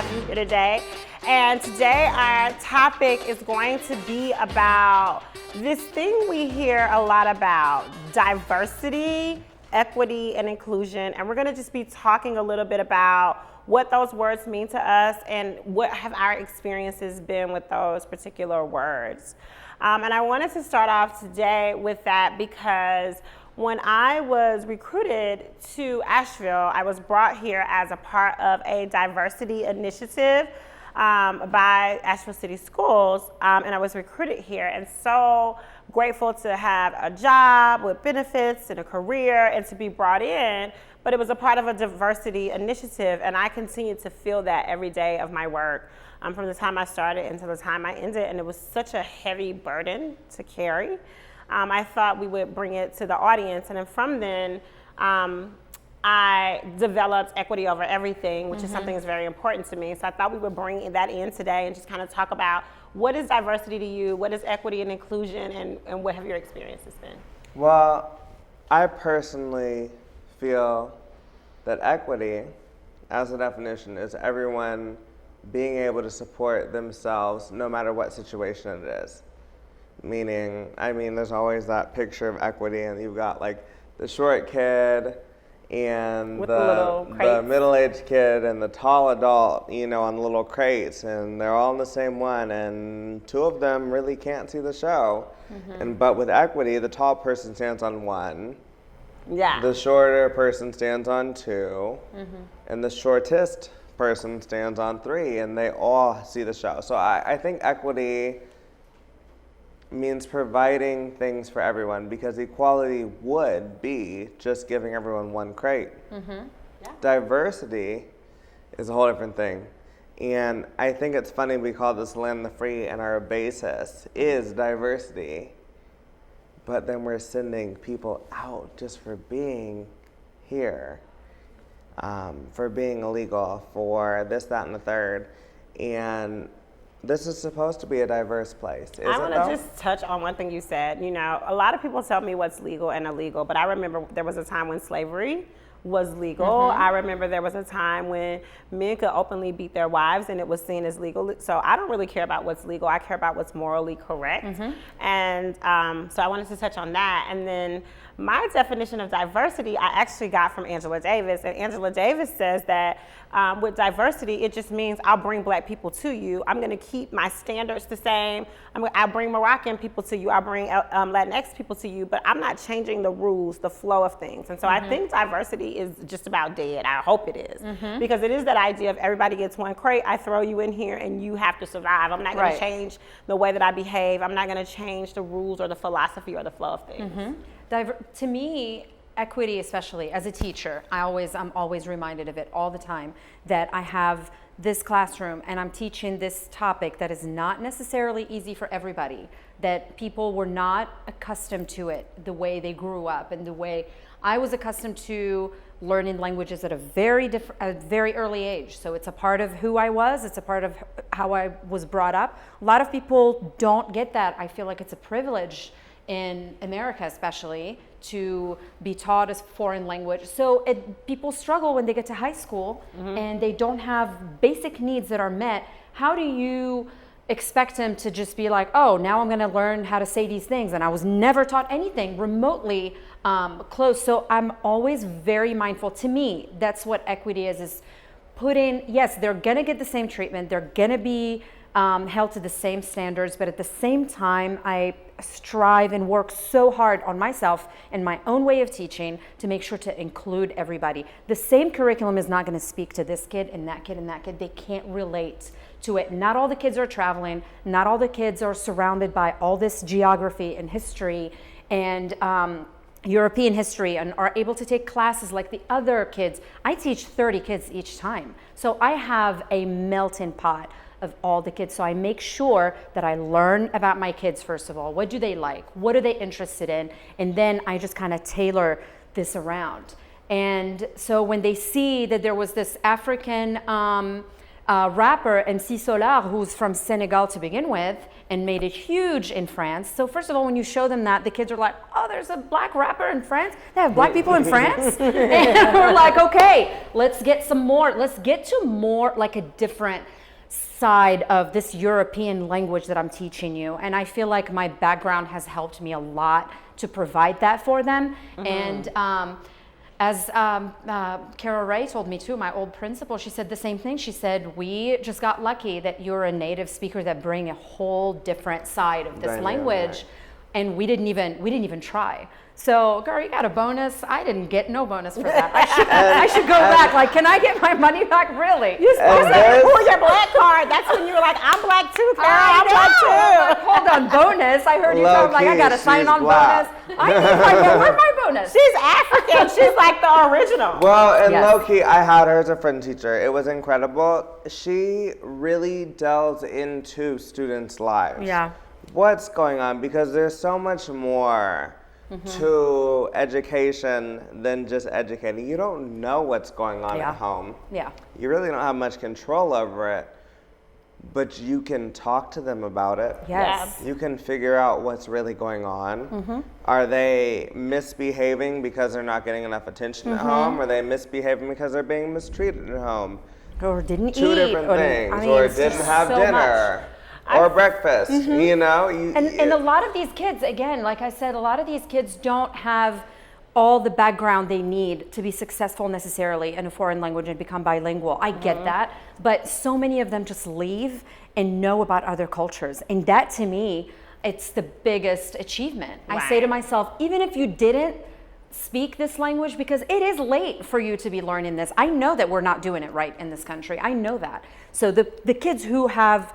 have you here today. And today our topic is going to be about this thing we hear a lot about, diversity, equity, and inclusion. And we're going to just be talking a little bit about what those words mean to us and what have our experiences been with those particular words. And I wanted to start off today with that because when I was recruited to Asheville, I was brought here as a part of a diversity initiative by Asheville City Schools, and I was recruited here, and so grateful to have a job with benefits and a career and to be brought in, but it was a part of a diversity initiative, and I continue to feel that every day of my work, from the time I started until the time I ended, and it was such a heavy burden to carry. I thought we would bring it to the audience, and then from then, I developed equity over everything, which is something that's very important to me. So I thought we would bring that in today and just kind of talk about what is diversity to you, what is equity and inclusion, and what have your experiences been? Well, I personally feel that equity, as a definition, is everyone being able to support themselves no matter what situation it is. Meaning, there's always that picture of equity, and you've got like the short kid and the middle-aged kid and the tall adult, on the little crates, and they're all in the same one, and two of them really can't see the show. But with equity, the tall person stands on one, the shorter person stands on two, and the shortest person stands on three, and they all see the show. So I think equity means providing things for everyone, because equality would be just giving everyone one crate. Diversity is a whole different thing. And I think it's funny we call this land of the free, and our basis is diversity. But then we're sending people out just for being here, for being illegal, for this, that, and the third. And this is supposed to be a diverse place, isn't it? I want to just touch on one thing you said. A lot of people tell me what's legal and illegal, but I remember there was a time when slavery was legal. I remember there was a time when men could openly beat their wives and it was seen as legal. So I don't really care about what's legal. I care about what's morally correct. And so I wanted to touch on that. And then my definition of diversity, I actually got from Angela Davis. And Angela Davis says that with diversity, it just means I'll bring Black people to you. I'm going to keep my standards the same. I'll bring Moroccan people to you. I'll bring Latinx people to you. But I'm not changing the rules, the flow of things. And so I think diversity is just about dead. I hope it is. Because it is that idea of everybody gets one crate. I throw you in here and you have to survive. I'm not going to change the way that I behave. I'm not going to change the rules or the philosophy or the flow of things. To me, equity, especially as a teacher, I'm always reminded of it all the time, that I have this classroom and I'm teaching this topic that is not necessarily easy for everybody, that people were not accustomed to it the way they grew up and the way I was accustomed to learning languages at a very early age. So it's a part of who I was, it's a part of how I was brought up. A lot of people don't get that. I feel like it's a privilege in America especially to be taught a foreign language. So people struggle when they get to high school and they don't have basic needs that are met. How do you expect them to just be like, oh, now I'm gonna learn how to say these things, and I was never taught anything remotely close. So I'm always very mindful. To me, that's what equity is yes, they're gonna get the same treatment, they're gonna be held to the same standards, but at the same time, I strive and work so hard on myself and my own way of teaching to make sure to include everybody. The same curriculum is not going to speak to this kid and that kid and that kid. They can't relate to it. Not all the kids are traveling. Not all the kids are surrounded by all this geography and history and European history and are able to take classes like the other kids. I teach 30 kids each time. So I have a melting pot of all the kids. So I make sure that I learn about my kids, first of all. What do they like? What are they interested in? And then I just kind of tailor this around. And so when they see that there was this African rapper, MC Solar, who's from Senegal to begin with, and made it huge in France. So first of all, when you show them that, the kids are like, oh, oh, there's a black rapper in France. They have black people in France? And we're like, okay, let's get to more like a different side of this European language that I'm teaching you. And I feel like my background has helped me a lot to provide that for them. And as Carol Ray told me too, my old principal, she said the same thing. She said, we just got lucky that you're a native speaker that bring a whole different side of this language. And we didn't even try. So, girl, you got a bonus. I didn't get no bonus for that. I should go back. Like, can I get my money back? Really? You're supposed to pull your black card. That's when you were like, I'm black too, Carol. I'm black too. Hold on, bonus. I heard you talk like I got a sign-on bonus. I need where's my bonus? She's African. She's like the original. Well, and low-key, I had her as a friend teacher. It was incredible. She really delves into students' lives. Yeah. What's going on? Because there's so much more to education than just educating. You don't know what's going on at home. Yeah. You really don't have much control over it, but you can talk to them about it. Yes. You can figure out what's really going on. Are they misbehaving because they're not getting enough attention at home? Are they misbehaving because they're being mistreated at home? Or didn't Two eat. different things. I mean, or it's didn't just have so dinner. much. Or breakfast, you know? And a lot of these kids, again, like I said, a lot of these kids don't have all the background they need to be successful necessarily in a foreign language and become bilingual. I get that, but so many of them just leave and know about other cultures. And that to me, it's the biggest achievement. Right. I say to myself, even if you didn't speak this language, because it is late for you to be learning this. I know that we're not doing it right in this country. I know that. So the kids who have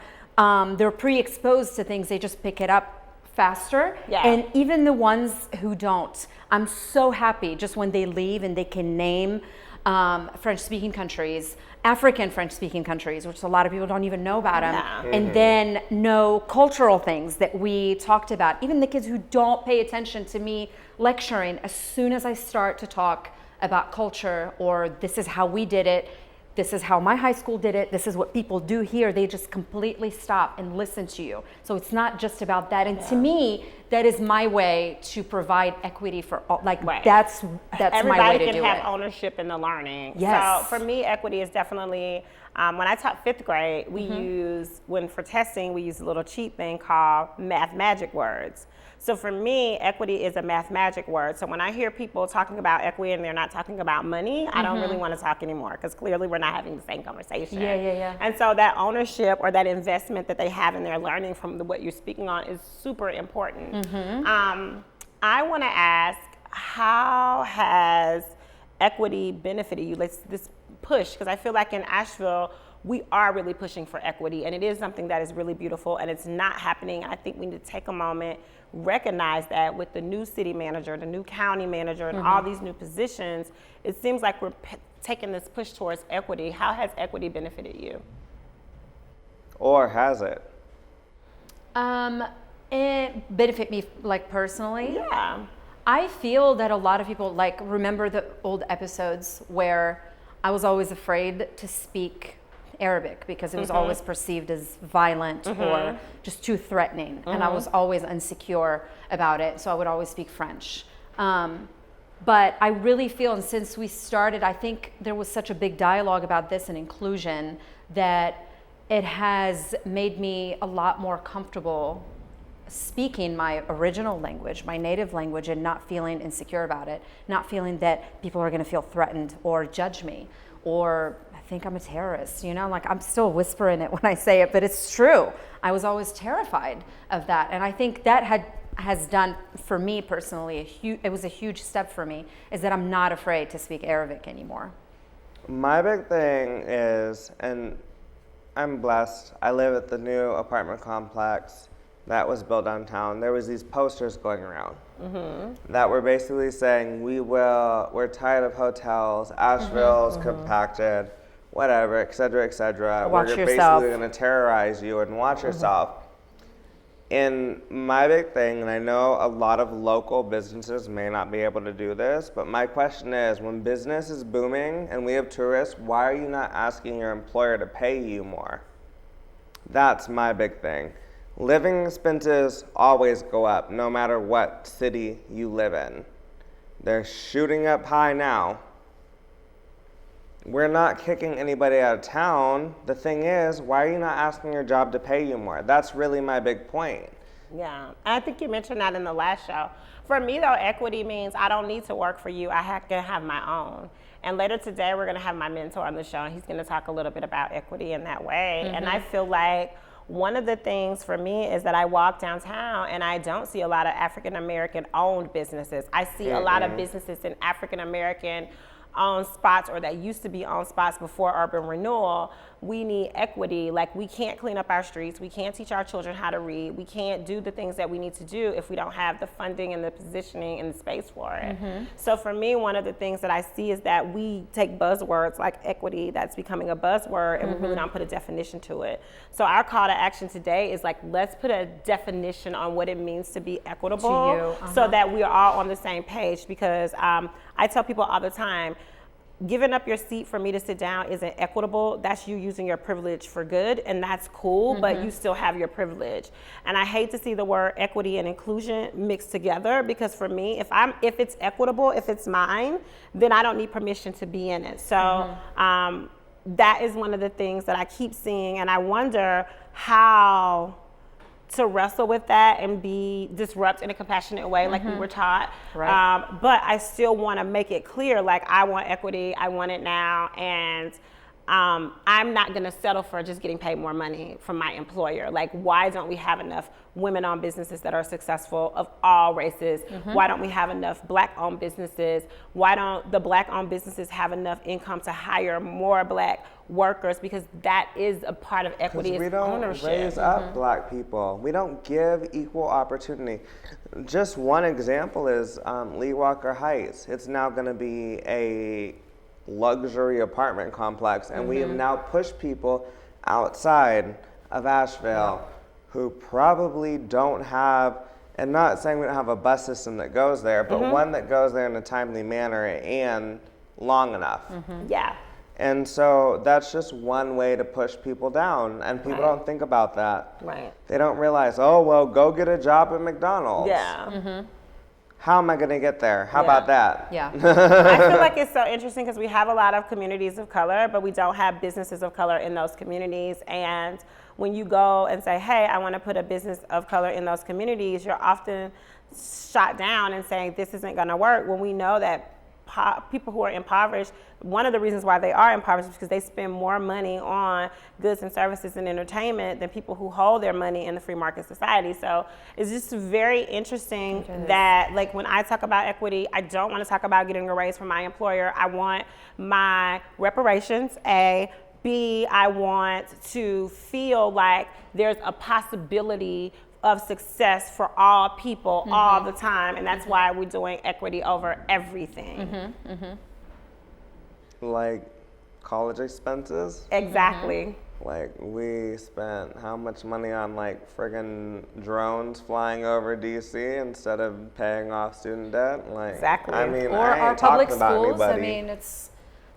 they're pre-exposed to things, they just pick it up faster. Yeah. And even the ones who don't, I'm so happy just when they leave and they can name French-speaking countries, African French-speaking countries, which a lot of people don't even know about them, and then know cultural things that we talked about. Even the kids who don't pay attention to me lecturing, as soon as I start to talk about culture or this is how we did it, this is how my high school did it, this is what people do here, they just completely stop and listen to you. So it's not just about that. And to me, that is my way to provide equity for all, like that's Everybody my way to can do have it. ownership in the learning. Yes. So for me, equity is definitely, when I taught 5th grade, we for testing, we use a little cheat thing called math magic words. So for me, equity is a math magic word. So when I hear people talking about equity and they're not talking about money, I don't really want to talk anymore because clearly we're not having the same conversation. Yeah. And so that ownership or that investment that they have in their learning from what you're speaking on is super important. I want to ask, how has equity benefited you? This push, because I feel like in Asheville, we are really pushing for equity, and it is something that is really beautiful, and it's not happening. I think we need to take a moment, recognize that with the new city manager, the new county manager, and all these new positions, it seems like we're taking this push towards equity. How has equity benefited you? Or has it? It benefit me like personally. Yeah. I feel that a lot of people like remember the old episodes where I was always afraid to speak Arabic because it was always perceived as violent or just too threatening, and I was always insecure about it, so I would always speak French. But I really feel, and since we started, I think there was such a big dialogue about this and inclusion that it has made me a lot more comfortable speaking my original language, my native language, and not feeling insecure about it, not feeling that people are going to feel threatened or judge me or think I'm a terrorist, you know, like I'm still whispering it when I say it, but it's true. I was always terrified of that. And I think that has done for me personally, it was a huge step for me, is that I'm not afraid to speak Arabic anymore. My big thing is, and I'm blessed, I live at the new apartment complex that was built downtown. There was these posters going around that were basically saying, we're tired of hotels, Asheville's compacted, whatever, et cetera, et cetera. Watch We're yourself. basically going to terrorize you and watch yourself. And my big thing, and I know a lot of local businesses may not be able to do this, but my question is, when business is booming and we have tourists, why are you not asking your employer to pay you more? That's my big thing. living expenses always go up no matter what city you live in. They're shooting up high now. We're not kicking anybody out of town. The thing is, why are you not asking your job to pay you more? That's really my big point. Yeah, I think you mentioned that in the last show. For me, though, equity means I don't need to work for you. I can have my own. And later today, we're going to have my mentor on the show, and he's going to talk a little bit about equity in that way. And I feel like one of the things for me is that I walk downtown and I don't see a lot of African American owned businesses. I see a lot of businesses in African American owned spots, or that used to be owned spots before urban renewal. We need equity. Like, we can't clean up our streets. We can't teach our children how to read. We can't do the things that we need to do if we don't have the funding and the positioning and the space for it. So for me, one of the things that I see is that we take buzzwords like equity, that's becoming a buzzword, and we really don't put a definition to it. So our call to action today is like, let's put a definition on what it means to be equitable so that we are all on the same page. Because I tell people all the time, giving up your seat for me to sit down isn't equitable. That's you using your privilege for good, and that's cool, but you still have your privilege. And I hate to see the word equity and inclusion mixed together, because for me, if it's equitable, if it's mine, then I don't need permission to be in it. So that is one of the things that I keep seeing, and I wonder how to wrestle with that and be disrupt in a compassionate way, like we were taught. Right. But I still want to make it clear, like, I want equity, I want it now, and I'm not going to settle for just getting paid more money from my employer. Like, why don't we have enough women-owned businesses that are successful of all races? Why don't we have enough Black-owned businesses? Why don't the Black-owned businesses have enough income to hire more Black workers? Because that is a part of equity, We is don't ownership. raise up Black people. We don't give equal opportunity. Just one example is Lee Walker Heights. It's now going to be a luxury apartment complex, and we have now pushed people outside of Asheville who probably don't have, and not saying we don't have a bus system that goes there, but one that goes there in a timely manner and long enough. Yeah. And so that's just one way to push people down, and people don't think about that. Right. They don't realize, oh, well, go get a job at McDonald's. Yeah. How am I going to get there? How about that? Yeah. I feel like it's so interesting because we have a lot of communities of color, but we don't have businesses of color in those communities. And when you go and say, hey, I want to put a business of color in those communities, you're often shot down and saying this isn't going to work, when we know that people who are impoverished, one of the reasons why they are impoverished is because they spend more money on goods and services and entertainment than people who hold their money in the free market society. So it's just very interesting that, like, when I talk about equity, I don't want to talk about getting a raise from my employer. I want my reparations, A. B, I want to feel like there's a possibility of success for all people all the time, and that's why we're doing equity over everything. Like college expenses. Exactly. Like, we spent how much money on like friggin' drones flying over DC instead of paying off student debt? Like, Exactly. I mean, Or I our ain't public talking about schools. I anybody. mean,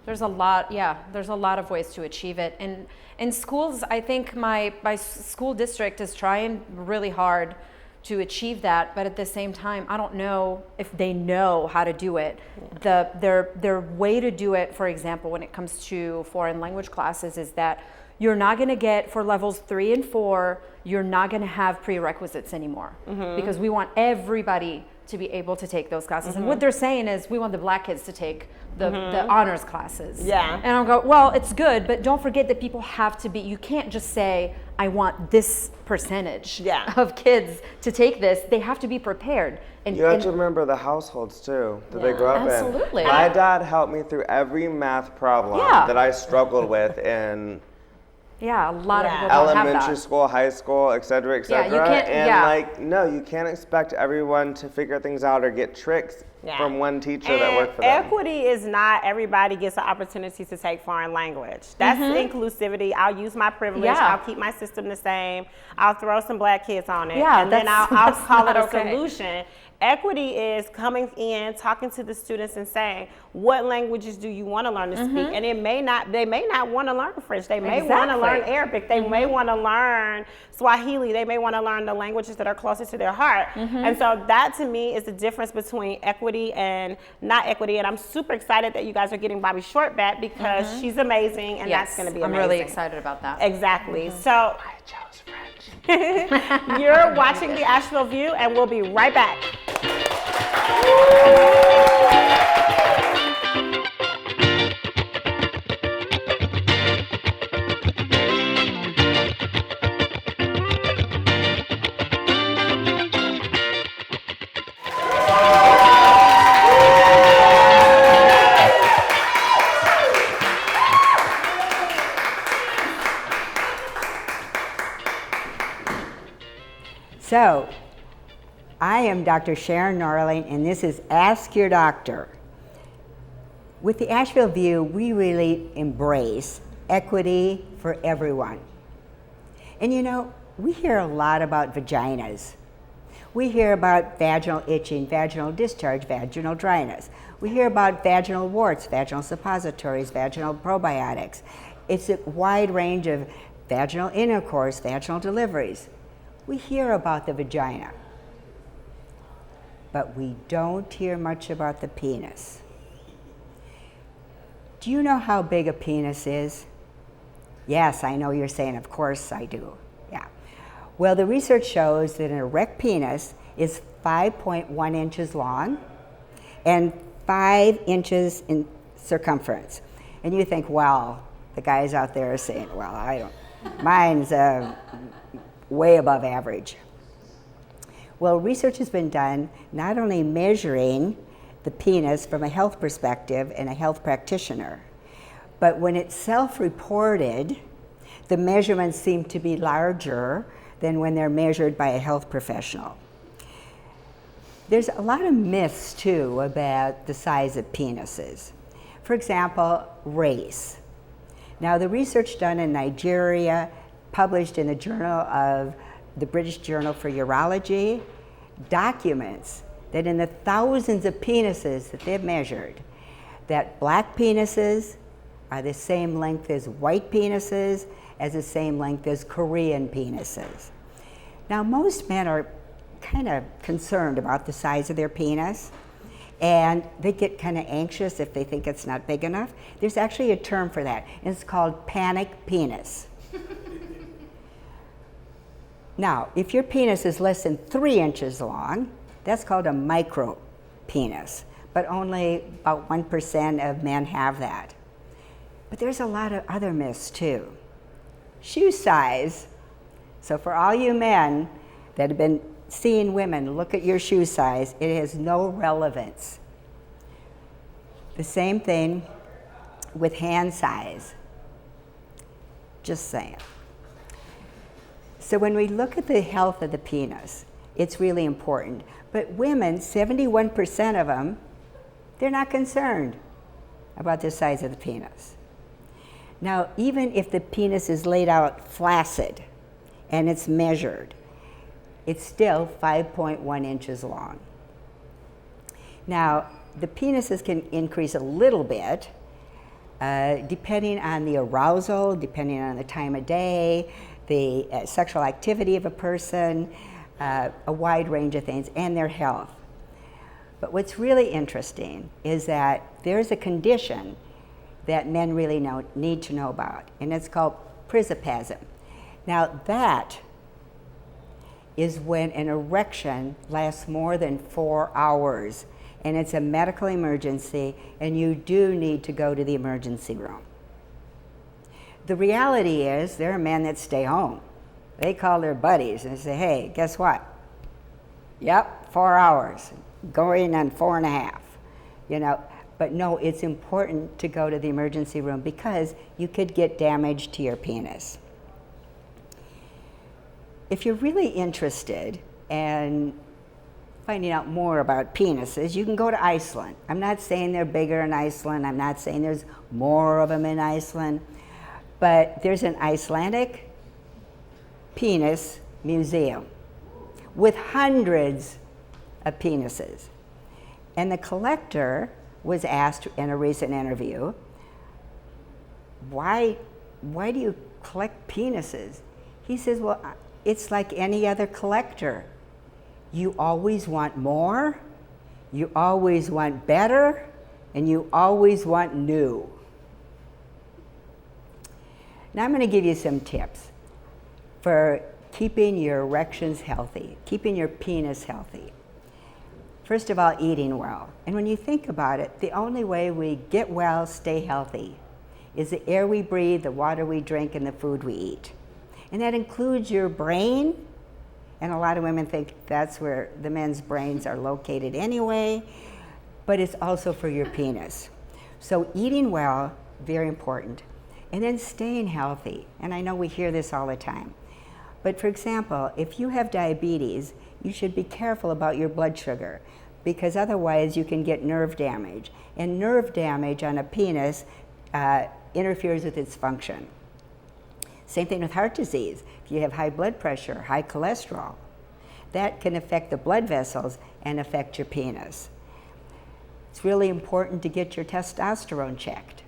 there's a lot of ways to achieve it. And in schools, I think my school district is trying really hard to achieve that, but at the same time, I don't know if they know how to do it. Their way to do it, for example, when it comes to foreign language classes, is that you're not going to get, for levels 3 and 4, you're not going to have prerequisites anymore, because we want everybody to be able to take those classes. And what they're saying is, we want the Black kids to take the honors classes. Yeah. And I'll go, well, it's good, but don't forget that people have to be, you can't just say, I want this percentage of kids to take this. They have to be prepared. And You have to remember the households too that they grew up Absolutely. in. My dad helped me through every math problem that I struggled with in yeah, a lot of people don't have elementary that. school, high school, et cetera, et cetera. Yeah, you can't- and yeah. like, no, you can't expect everyone to figure things out or get tricks Yeah. from one teacher that And worked for them. equity is not everybody gets an opportunity to take foreign language. That's inclusivity. I'll use my privilege. Yeah. I'll keep my system the same. I'll throw some black kids on it. Yeah, and then that's- I'll that's call it not a okay. solution. Equity is coming in, talking to the students and saying, what languages do you want to learn to speak? And they may not want to learn French. They may want to learn Exactly. Arabic. They may want to learn Swahili. They may want to learn the languages that are closer to their heart. And so that to me is the difference between equity and not equity. And I'm super excited that you guys are getting Bobby Short back because she's amazing and that's going to be I'm amazing. really excited about that. Exactly. So I chose French. you're watching the Asheville View and we'll be right back. So, I am Dr. Sharon Norling, and this is Ask Your Doctor. With the Asheville View, we really embrace equity for everyone. And you know, we hear a lot about vaginas. We hear about vaginal itching, vaginal discharge, vaginal dryness. We hear about vaginal warts, vaginal suppositories, vaginal probiotics. It's a wide range of vaginal intercourse, vaginal deliveries. We hear about the vagina, but we don't hear much about the penis. Do you know how big a penis is? Yes, I know you're saying, of course I do. Yeah. Well, the research shows that an erect penis is 5.1 inches long and 5 inches in circumference. And you think, well, the guys out there are saying, well, I don't, mine's way above average. Well, research has been done not only measuring the penis from a health perspective and a health practitioner, but when it's self-reported, the measurements seem to be larger than when they're measured by a health professional. There's a lot of myths too about the size of penises. For example, race. Now, the research done in Nigeria, published in the Journal of the British Journal for Urology, documents that in the thousands of penises that they've measured, that black penises are the same length as white penises, as the same length as Korean penises. Now, most men are kind of concerned about the size of their penis, and they get kind of anxious if they think it's not big enough. There's actually a term for that, and it's called panic penis. Now, if your penis is less than 3 inches long, that's called a micro penis, but only about 1% of men have that. But there's a lot of other myths too. Shoe size. So for all you men that have been seeing women look at your shoe size, it has no relevance. The same thing with hand size. Just saying. So when we look at the health of the penis, it's really important. But women, 71% of them, they're not concerned about the size of the penis. Now, even if the penis is laid out flaccid and it's measured, it's still 5.1 inches long. Now, the penises can increase a little bit depending on the arousal, depending on the time of day, the sexual activity of a person, a wide range of things, and their health. But what's really interesting is that there's a condition that men really need to know about, and it's called priapism. Now that is when an erection lasts more than 4 hours, and it's a medical emergency, and you do need to go to the emergency room. The reality is there are men that stay home. They call their buddies and say, hey, guess what? Yep, 4 hours, going on 4.5, you know. But no, it's important to go to the emergency room because you could get damage to your penis. If you're really interested and finding out more about penises, you can go to Iceland. I'm not saying they're bigger in Iceland. I'm not saying there's more of them in Iceland. But there's an Icelandic penis museum with hundreds of penises. And the collector was asked in a recent interview, why do you collect penises? He says, well, it's like any other collector. You always want more, you always want better, and you always want new. Now I'm going to give you some tips for keeping your erections healthy, keeping your penis healthy. First of all, eating well. And when you think about it, the only way we get well, stay healthy, is the air we breathe, the water we drink, and the food we eat. And that includes your brain. And a lot of women think that's where the men's brains are located anyway, but it's also for your penis. So eating well, very important. And then staying healthy. And I know we hear this all the time. But for example, if you have diabetes, you should be careful about your blood sugar, because otherwise you can get nerve damage. And nerve damage on a penis interferes with its function. Same thing with heart disease. If you have high blood pressure, high cholesterol, that can affect the blood vessels and affect your penis. It's really important to get your testosterone checked,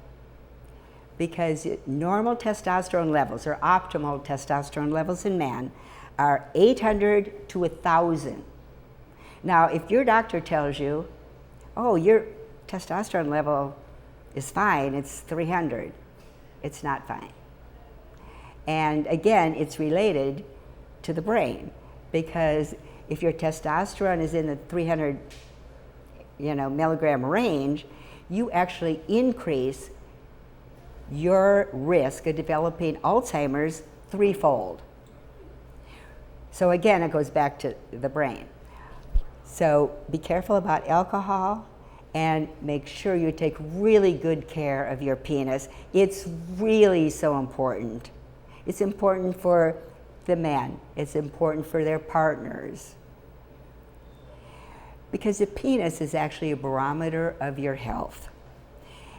because normal testosterone levels, or optimal testosterone levels in men, are 800 to 1,000. Now, if your doctor tells you, oh, your testosterone level is fine, it's 300, it's not fine. And again, it's related to the brain, because if your testosterone is in the 300 milligram range, you actually increase your risk of developing Alzheimer's threefold. So again, it goes back to the brain. So be careful about alcohol, and make sure you take really good care of your penis. It's really so important. It's important for the men. It's important for their partners. Because the penis is actually a barometer of your health.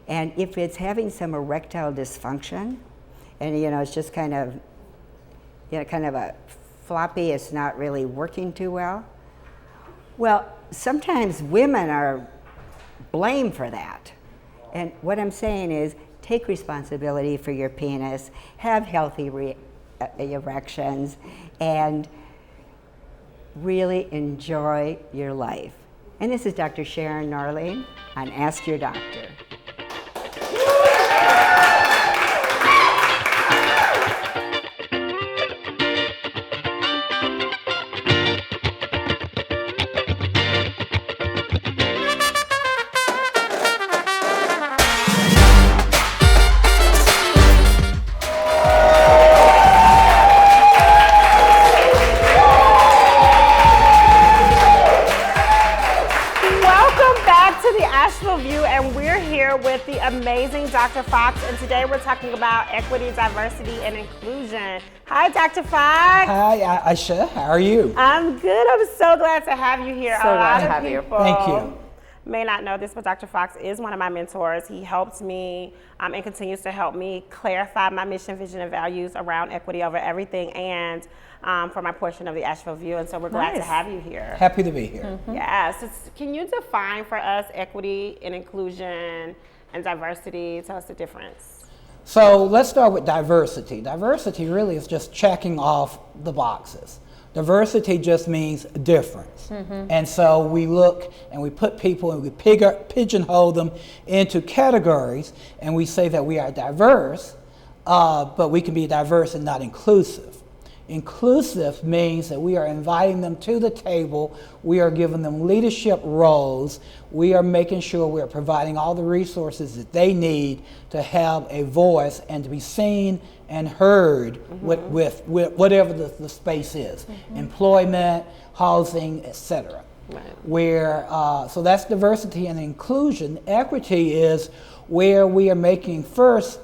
And if it's having some erectile dysfunction, and it's just kind of a floppy, it's not really working too well, well, sometimes women are blamed for that. And what I'm saying is, take responsibility for your penis, have healthy erections, and really enjoy your life. And this is Dr. Sharon Norling on Ask Your Doctor. With the amazing Dr. Fox, and today we're talking about equity, diversity, and inclusion. Hi, Dr. Fox. Hi, Aisha. How are you? I'm good. I'm so glad to have you here. So glad to have you. Thank you. May not know this, but Dr. Fox is one of my mentors. He helped me and continues to help me clarify my mission, vision, and values around equity over everything, and for my portion of the Asheville View. And so we're glad to have you here. Happy to be here. Mm-hmm. Yes. Can you define for us equity and inclusion and diversity? Tell us the difference. So let's start with diversity. Diversity really is just checking off the boxes. Diversity just means difference. Mm-hmm. And so we look and we put people and we pigeonhole them into categories, and we say that we are diverse, but we can be diverse and not inclusive. Inclusive means that we are inviting them to the table, we are giving them leadership roles, we are making sure we're providing all the resources that they need to have a voice and to be seen and heard with whatever the space is, employment, housing, etc. Right. So that's diversity and inclusion. Equity is where we are making first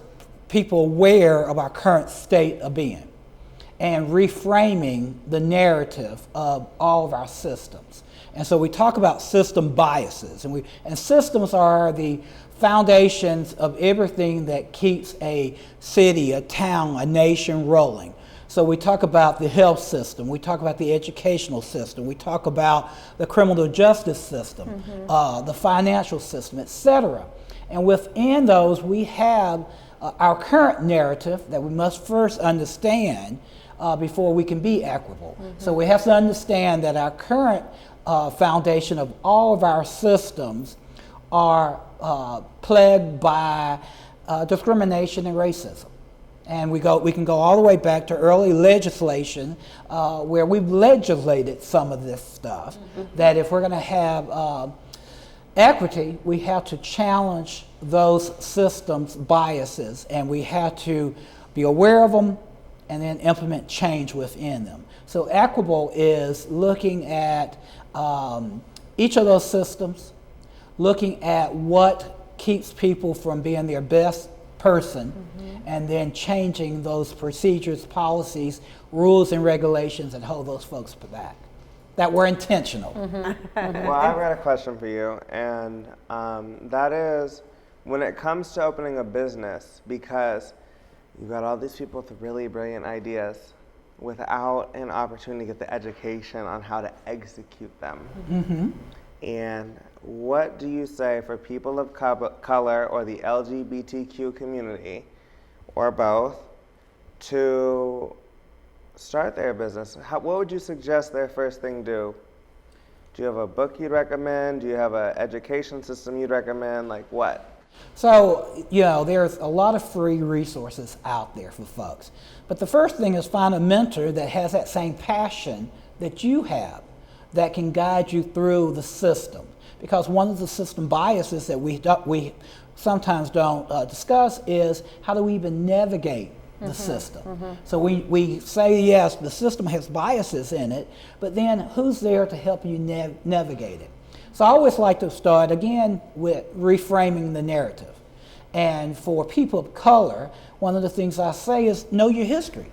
people aware of our current state of being. and reframing the narrative of all of our systems. And so we talk about system biases, and systems are the foundations of everything that keeps a city, a town, a nation rolling. So we talk about the health system, we talk about the educational system, we talk about the criminal justice system, the financial system, etc. And within those, we have our current narrative that we must first understand before we can be equitable. So we have to understand that our current foundation of all of our systems are plagued by discrimination and racism. And we can go all the way back to early legislation where we've legislated some of this stuff, that if we're going to have equity, we have to challenge those systems biases, and we have to be aware of them and then implement change within them. So equitable is looking at each of those systems, looking at what keeps people from being their best person, and then changing those procedures, policies, rules, and regulations that hold those folks back, that were intentional. Well, I've got a question for you, and that is, when it comes to opening a business, because you've got all these people with really brilliant ideas without an opportunity to get the education on how to execute them. And what do you say for people of color or the LGBTQ community, or both, to start their business? What would you suggest their first thing do? Do you have a book you'd recommend? Do you have an education system you'd recommend? Like what? So, there's a lot of free resources out there for folks. But the first thing is find a mentor that has that same passion that you have, that can guide you through the system. Because one of the system biases that we sometimes don't discuss is how do we even navigate the system. So we say, yes, the system has biases in it, but then who's there to help you navigate it? So I always like to start, again, with reframing the narrative. And for people of color, one of the things I say is know your history.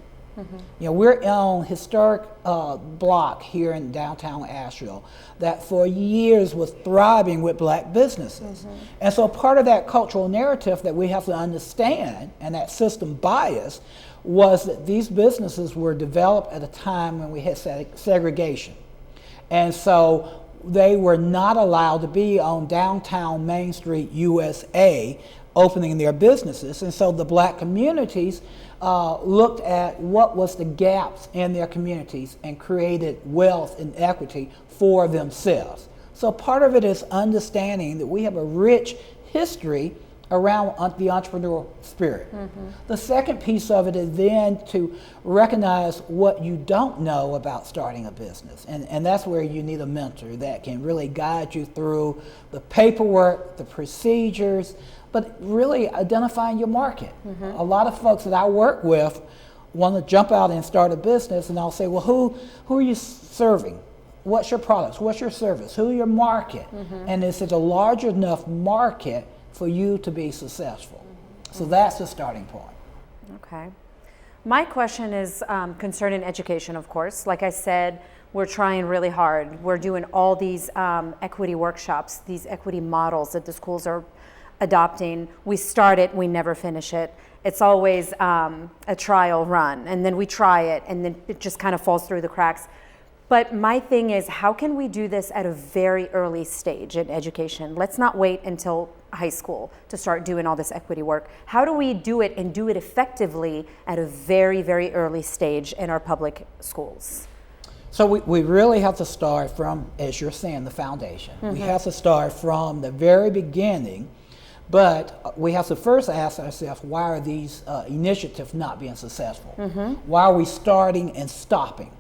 We're on historic block here in downtown Asheville that for years was thriving with black businesses. And so part of that cultural narrative that we have to understand, and that system bias, was that these businesses were developed at a time when we had segregation. And so they were not allowed to be on downtown Main Street, USA, opening their businesses. And so the black communities looked at what was the gaps in their communities and created wealth and equity for themselves. So part of it is understanding that we have a rich history around the entrepreneurial spirit. The second piece of it is then to recognize what you don't know about starting a business. And that's where you need a mentor that can really guide you through the paperwork, the procedures, but really identifying your market. A lot of folks that I work with want to jump out and start a business, and I'll say, well, who are you serving? What's your products? What's your service? Who are your market? And is it a large enough market for you to be successful? So that's the starting point. Okay. My question is concerning education, of course. Like I said, we're trying really hard. We're doing all these equity workshops, these equity models that the schools are adopting. We start it, we never finish it. It's always a trial run, and then we try it, and then it just kind of falls through the cracks. But my thing is, how can we do this at a very early stage in education? Let's not wait until high school to start doing all this equity work. How do we do it and do it effectively at a very, very early stage in our public schools? So we really have to start from, as you're saying, the foundation. We have to start from the very beginning, but we have to first ask ourselves, why are these initiatives not being successful? Why are we starting and stopping?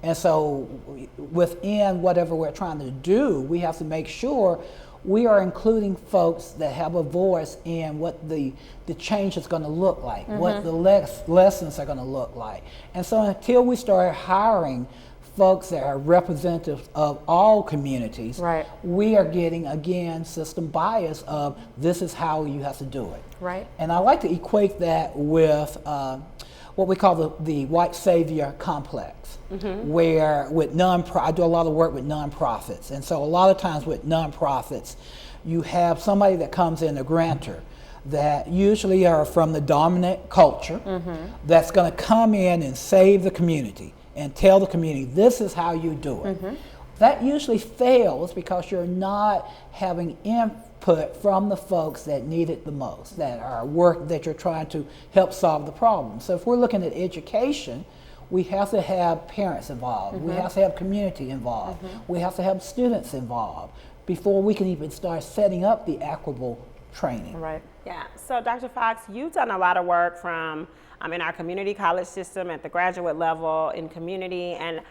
And so within whatever we're trying to do, we have to make sure we are including folks that have a voice in what the change is going to look like, what the lessons are going to look like. And so until we start hiring folks that are representative of all communities, we are getting, again, system bias of this is how you have to do it. Right. And I like to equate that with what we call the white savior complex, where I do a lot of work with nonprofits, and so a lot of times with nonprofits, you have somebody that comes in, a grantor, that usually are from the dominant culture, that's going to come in and save the community and tell the community, this is how you do it. That usually fails because you're not having input from the folks that need it the most, that you're trying to help solve the problem. So if we're looking at education, we have to have parents involved, we have to have community involved, we have to have students involved before we can even start setting up the equitable training. Right. Yeah, so Dr. Fox, you've done a lot of work from in our community college system at the graduate level in community, and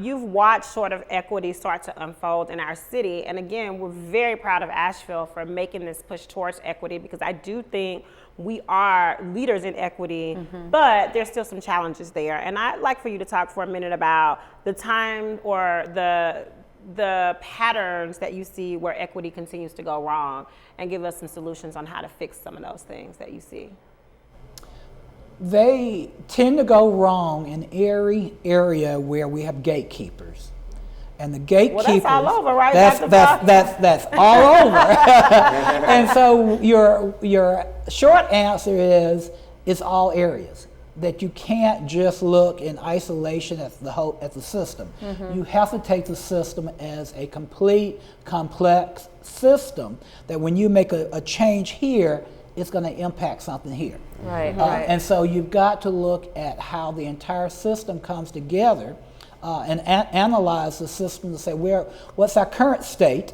you've watched sort of equity start to unfold in our city. And again, we're very proud of Asheville for making this push towards equity, because I do think we are leaders in equity, but there's still some challenges there. And I'd like for you to talk for a minute about the time or the patterns that you see where equity continues to go wrong, and give us some solutions on how to fix some of those things that you see. They tend to go wrong in every area where we have gatekeepers. And the gatekeepers, well, that's all over, right? That's all over. And so your short answer is it's all areas. That you can't just look in isolation at the system. You have to take the system as a complete, complex system, that when you make a change here, it's going to impact something here. Right. And so you've got to look at how the entire system comes together and analyze the system to say, what's our current state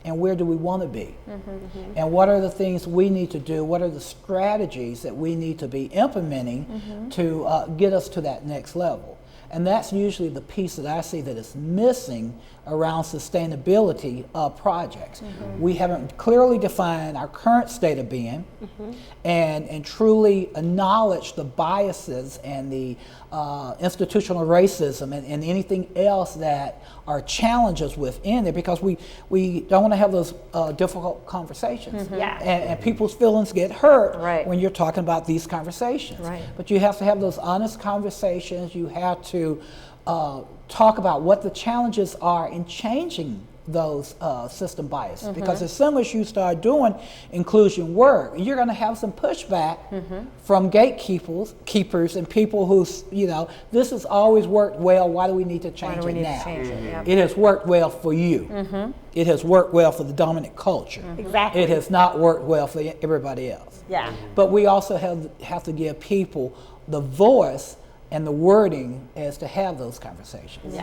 and where do we want to be? And what are the things we need to do? What are the strategies that we need to be implementing to get us to that next level? And that's usually the piece that I see that is missing around sustainability of projects. We haven't clearly defined our current state of being and truly acknowledge the biases and the institutional racism and anything else that are challenges within it, because we don't want to have those difficult conversations. And people's feelings get hurt when you're talking about these conversations. But you have to have those honest conversations. You have to talk about what the challenges are in changing those system biases, because as soon as you start doing inclusion work, you're going to have some pushback from keepers and people who, this has always worked well, why do we need to change it now? It has worked well for you. It has worked well for the dominant culture. Exactly. It has not worked well for everybody else. But we also have to give people the voice and the wording as to have those conversations.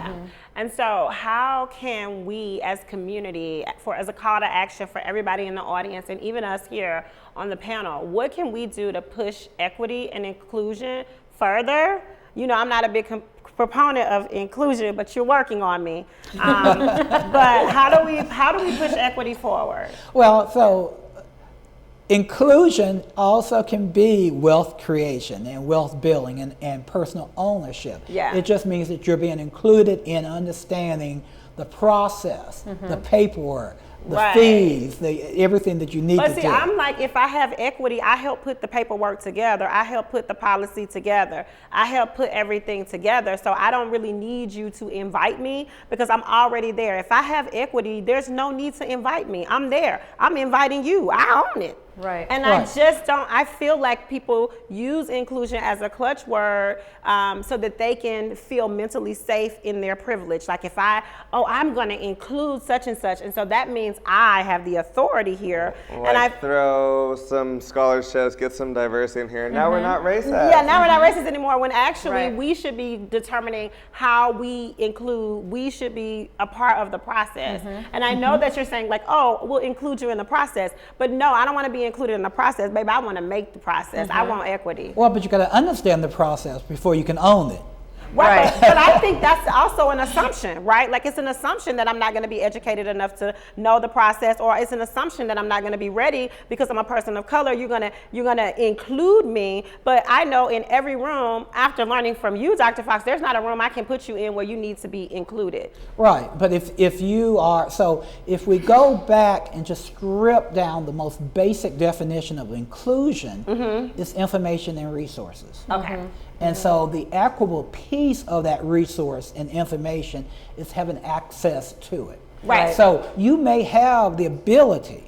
And so how can we as community, as a call to action for everybody in the audience and even us here on the panel, what can we do to push equity and inclusion further? I'm not a big proponent of inclusion, but you're working on me. But how do we push equity forward? Well, so inclusion also can be wealth creation and wealth building and personal ownership. It just means that you're being included in understanding the process, the paperwork, the fees, everything that you need to do. But see, I'm like, if I have equity, I help put the paperwork together. I help put the policy together. I help put everything together. So I don't really need you to invite me, because I'm already there. If I have equity, there's no need to invite me. I'm there. I'm inviting you. I own it. And I just don't, I feel like people use inclusion as a clutch word so that they can feel mentally safe in their privilege. Like if I'm going to include such and such, and so that means I have the authority here. Like and I throw some scholarships, get some diversity in here. Now we're not racist. Now we're not racist anymore, when actually we should be determining how we include. We should be a part of the process. And I know that you're saying like, oh, we'll include you in the process. But no, I don't want to be included in the process, baby. I want to make the process. I want equity. Well, but you got to understand the process before you can own it. Right. But I think that's also an assumption, right? Like it's an assumption that I'm not going to be educated enough to know the process, or it's an assumption that I'm not going to be ready because I'm a person of color. You're gonna include me, but I know in every room, after learning from you, Dr. Fox, there's not a room I can put you in where you need to be included. Right, but if you are, so if we go back and just strip down the most basic definition of inclusion, it's information and resources. Okay. And so the equitable piece of that resource and information is having access to it. Right. So you may have the ability,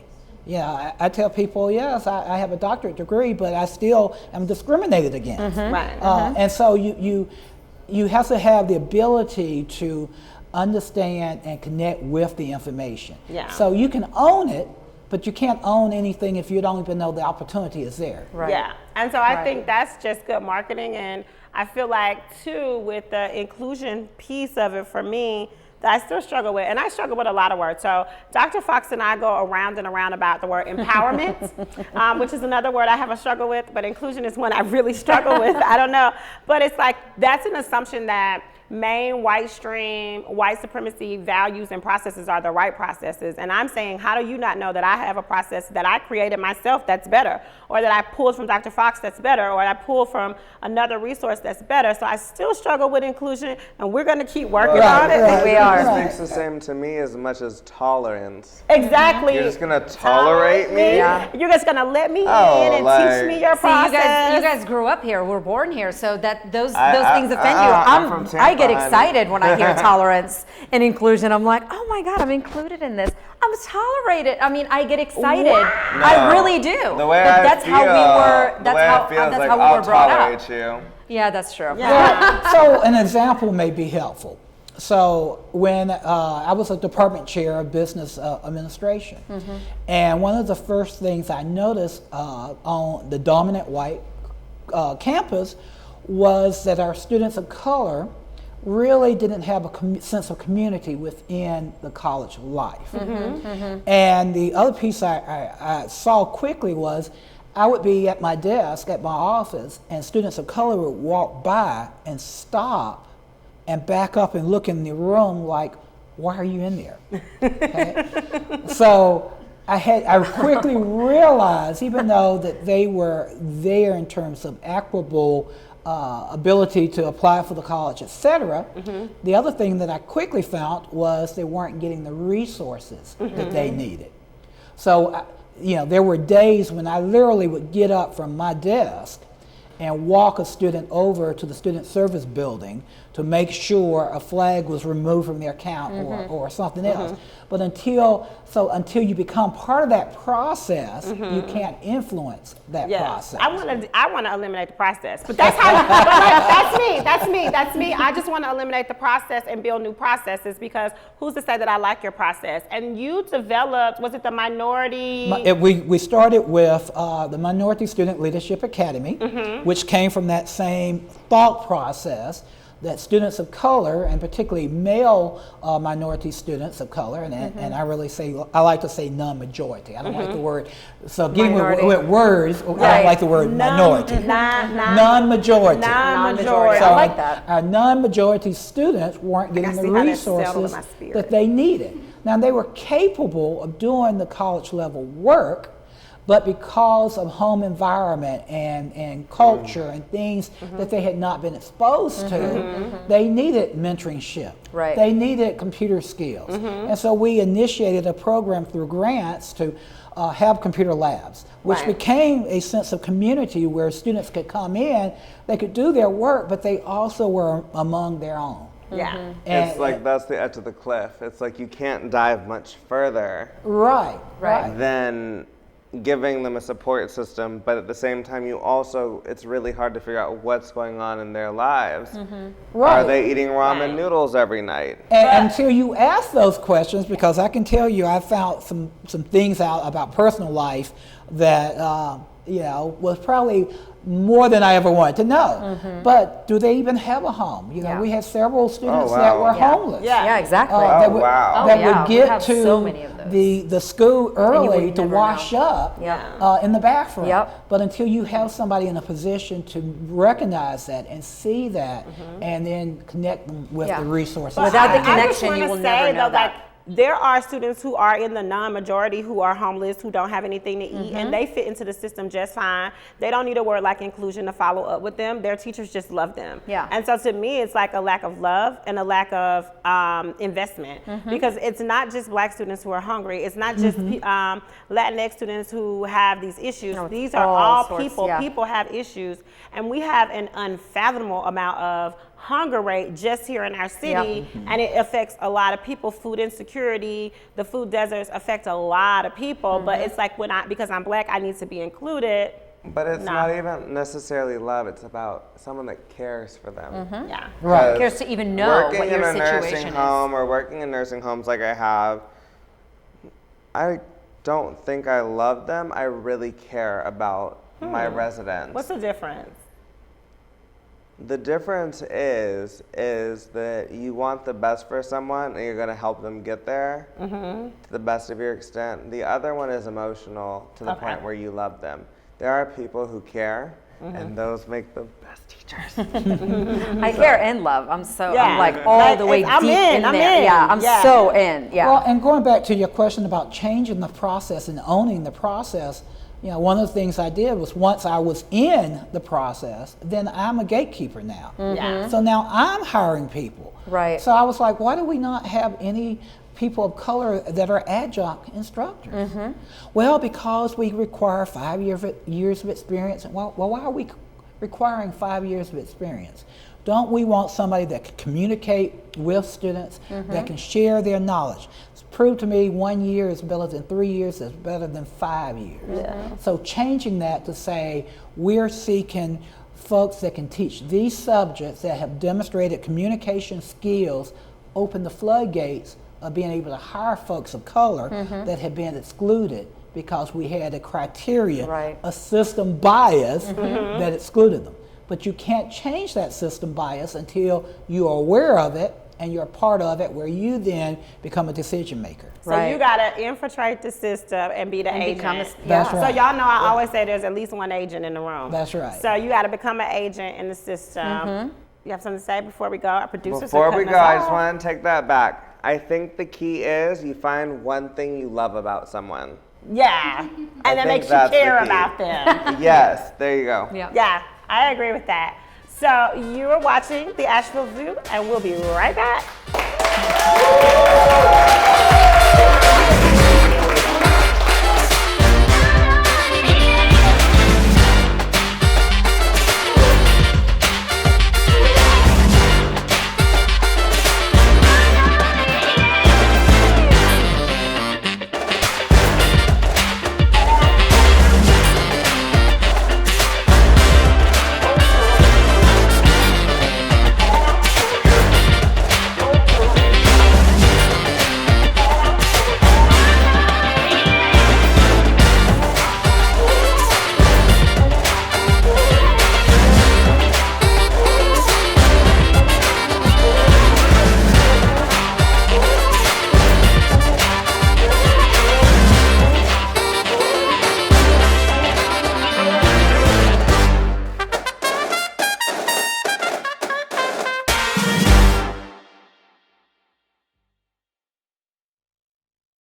I tell people, yes, I have a doctorate degree, but I still am discriminated against. Right. And so you have to have the ability to understand and connect with the information. Yeah. So you can own it, but you can't own anything if you don't even know the opportunity is there. Right. Yeah, and so I think that's just good marketing, and I feel like too with the inclusion piece of it for me, that I still struggle with, and I struggle with a lot of words. So Dr. Fox and I go around and around about the word empowerment, which is another word I have a struggle with, but inclusion is one I really struggle with. I don't know, but it's like that's an assumption that main white stream, white supremacy values and processes are the right processes. And I'm saying, how do you not know that I have a process that I created myself that's better, or that I pulled from Dr. Fox that's better, or I pulled from another resource that's better? So I still struggle with inclusion, and we're going to keep working on it. We are. It speaks the same to me as much as tolerance. Exactly. You're just going to tolerate me? Yeah. You're just going to let me Oh, in and like- teach me your See, process. you guys grew up here. We're born here, so that those I- things offend you. I'm from Tampa, I get honey. excited when I hear tolerance and inclusion. I'm like, oh my God, I'm included in this. I'm tolerated. I mean, I get excited. I really do. The way But I that's feel, how we were. the That's way how. I feel is That's like, how we I'll were brought up. tolerate you. Yeah, that's true. Yeah. So an example may be helpful. So when I was a department chair of business administration, and one of the first things I noticed on the dominant white campus was that our students of color really didn't have a sense of community within the college life. And the other piece I saw quickly was I would be at my desk at my office, and students of color would walk by and stop and back up and look in the room like, why are you in there? Okay? So I quickly realized, even though that they were there in terms of equitable ability to apply for the college, etc., the other thing that I quickly found was they weren't getting the resources that they needed. So, there were days when I literally would get up from my desk and walk a student over to the student service building to make sure a flag was removed from their account or something else. But until you become part of that process, you can't influence that process. I want to eliminate the process, but that's how. But that's me. I just want to eliminate the process and build new processes, because who's to say that I like your process? And you developed, was it the minority? We started with the Minority Student Leadership Academy, which came from that same thought process that students of color, and particularly male minority students of color, and I like to say non-majority. I don't like the word. So getting with words, I don't like the word minority. Non-majority. Non-majority. So I like that. Our non-majority students weren't getting the resources that they needed. Now, they were capable of doing the college level work, but because of home environment and culture and things that they had not been exposed to, they needed mentorship. Right. They needed computer skills. And so we initiated a program through grants to have computer labs, which became a sense of community where students could come in, they could do their work, but they also were among their own. Yeah. It's like that's the edge of the cliff. It's like you can't dive much further Right. than giving them a support system, but at the same time it's really hard to figure out what's going on in their lives. Right. Are they eating ramen noodles every night? And until you ask those questions, because I can tell you I found some things out about personal life that was probably more than I ever wanted to know. But do they even have a home? Yeah. We had several students wow. that were Yeah. homeless. Yeah, exactly. That would, wow. that Oh, yeah, would we get have to so many of those. the school early would to never wash know. up Yeah. in the bathroom. Yep. But until you have somebody in a position to recognize that and see that, and then connect them with Yeah. the resources. But without the I just connection, wanna you will say, never know though, that. like, there are students who are in the non-majority who are homeless, who don't have anything to eat, and they fit into the system just fine. They don't need a word like inclusion to follow up with them. Their teachers just love them. Yeah. And so to me, it's like a lack of love and a lack of investment, because it's not just Black students who are hungry. It's not just Latinx students who have these issues. No, it's These are all all sorts, people. yeah. People have issues, and we have an unfathomable amount of hunger rate just here in our city, and it affects a lot of people. Food insecurity, the food deserts affect a lot of people, but it's like because I'm Black, I need to be included. But it's No. not even necessarily love. It's about someone that cares for them. Yeah. Right. Cares to even know Working what your in a nursing situation is. home or working in nursing homes like I have, I don't think I love them. I really care about my residents. What's the difference? The difference is that you want the best for someone and you're going to help them get there to the best of your extent. The other one is emotional to the Okay. point where you love them. There are people who care, and those make the best teachers. I care and love. I'm Yeah. like all Like, the way I'm deep in, I'm there. in. Yeah, I'm Yeah. so in. Yeah. Well, and going back to your question about changing the process and owning the process, one of the things I did was once I was in the process, then I'm a gatekeeper now. Yeah. So now I'm hiring people. Right. So I was like, why do we not have any people of color that are adjunct instructors? Well, because we require 5 years of experience. Well, why are we requiring 5 years of experience? Don't we want somebody that can communicate with students, that can share their knowledge? It's proved to me 1 year is better than 3 years, is better than 5 years. So changing that to say we're seeking folks that can teach these subjects that have demonstrated communication skills, open the floodgates of being able to hire folks of color that have been excluded because we had a criteria, Right. a system bias that excluded them. But you can't change that system bias until you are aware of it and you're a part of it, where you then become a decision maker. So Right. you gotta infiltrate the system and be the And agent. become a- That's yeah. right. So y'all know I always say there's at least one agent in the room. That's right. So you gotta become an agent in the system. You have something to say before we go? Our producers Before are we cutting go, us I just off. want to take that back. I think the key is you find one thing you love about someone. Yeah, and that think makes you that's the care key. about them. Yes, there you go. Yeah. Yeah, I agree with that. So you are watching the Asheville View, and we'll be right back.